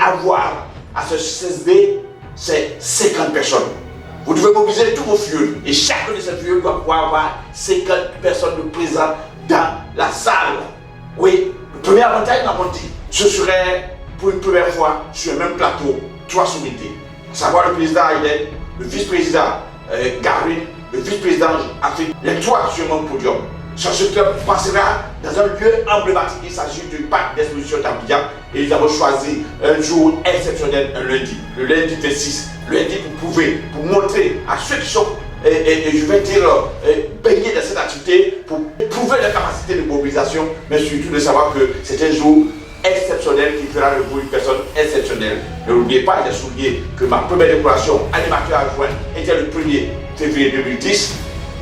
avoir à ce CSD, c'est 50 personnes. Vous devez mobiliser tous vos fioles et chacun de ces fioles doit pouvoir avoir 50 personnes de présentes dans la salle. Oui, le premier avantage, nous avons dit, ce serait pour une première fois sur le même plateau, 3 sommités. À savoir le président Hayden, le vice-président Gabriel, le vice-président Afrique, les 3 sur le même podium. Ça se passera dans un lieu emblématique. Il s'agit du parc d'exposition d'Abidjan et nous avons choisi un jour exceptionnel, un lundi, le lundi 26. Le lundi pour montrer à ceux qui sont, je vais dire, baignés dans cette activité, pour prouver la capacité de mobilisation, mais surtout de savoir que c'est un jour exceptionnel qui fera de vous une personne exceptionnelle. Ne l'oubliez pas, j'ai souligné que ma première décoration animateur adjoint était le 1er février 2010.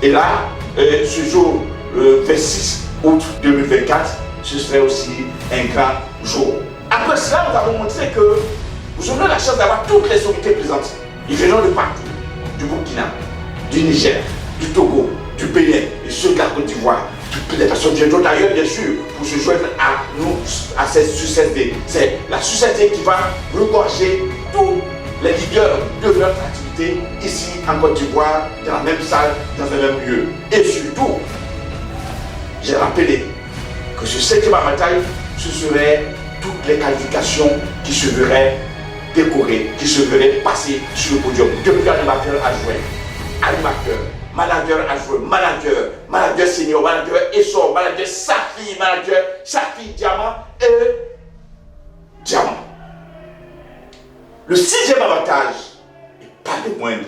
Et là, ce jour, le 26 août 2024, ce serait aussi un grand jour. Après cela, nous avons montré que nous aurons la chance d'avoir toutes les sommités présentes. Ils viendront de partout, du Burkina, du Niger, du Togo, du Bénin et ceux de la Côte d'Ivoire. Toutes les personnes viendront d'ailleurs, bien sûr, pour se joindre à nous, à cette SUCSD. C'est la SUCSD qui va regorger tous les leaders de notre activité ici en Côte d'Ivoire, dans la même salle, dans un même lieu. Et surtout, j'ai rappelé que ce 7e avantage, ce serait toutes les qualifications qui se verraient décorées, qui se verraient passer sur le podium. Depuis animateur adjoint, manager adjoint, manager senior, manager essor, manager Safi, diamant et diamant. Le 6e avantage, et pas le moindre,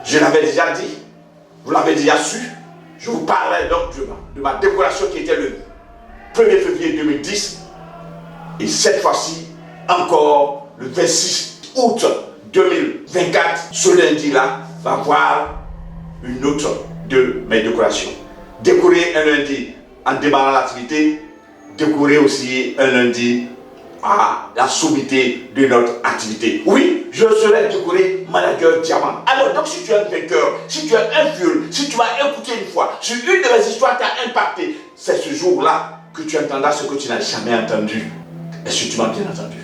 je l'avais déjà dit, vous l'avez déjà su, je vous parlerai donc de ma décoration qui était le 1er février 2010 et cette fois-ci encore le 26 août 2024, ce lundi-là va voir une autre de mes décorations. Décorer un lundi en démarrant l'activité, décorer aussi un lundi à la sommité de notre activité. Oui, je serai décoré manager diamant. Alors donc si tu es un vainqueur, si tu es un vieux, si tu vas écouter une fois, si une de mes histoires t'a impacté, c'est ce jour-là que tu entendras ce que tu n'as jamais entendu. Est-ce que tu m'as bien entendu?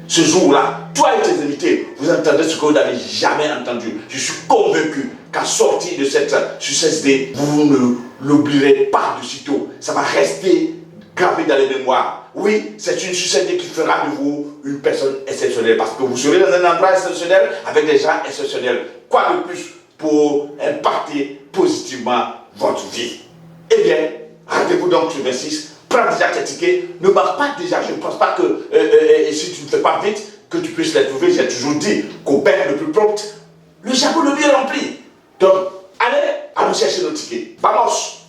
Ce jour-là, toi et tes invités, vous entendrez ce que vous n'avez jamais entendu. Je suis convaincu qu'à sortir de cette SUCSD, vous ne l'oublierez pas de sitôt. Ça va rester gravé dans les mémoires. Oui, c'est une SUCSD qui fera de vous une personne exceptionnelle parce que vous serez dans un endroit exceptionnel avec des gens exceptionnels. Quoi de plus pour impacter positivement votre vie? Eh bien, rendez-vous donc sur 26. Prends déjà tes tickets. Ne marque pas déjà. Je ne pense pas que si tu ne fais pas vite, que tu puisses les trouver. J'ai toujours dit qu'au bec le plus prompt, le chapeau le mieux rempli. Donc, allez, allons chercher nos tickets. Vamos!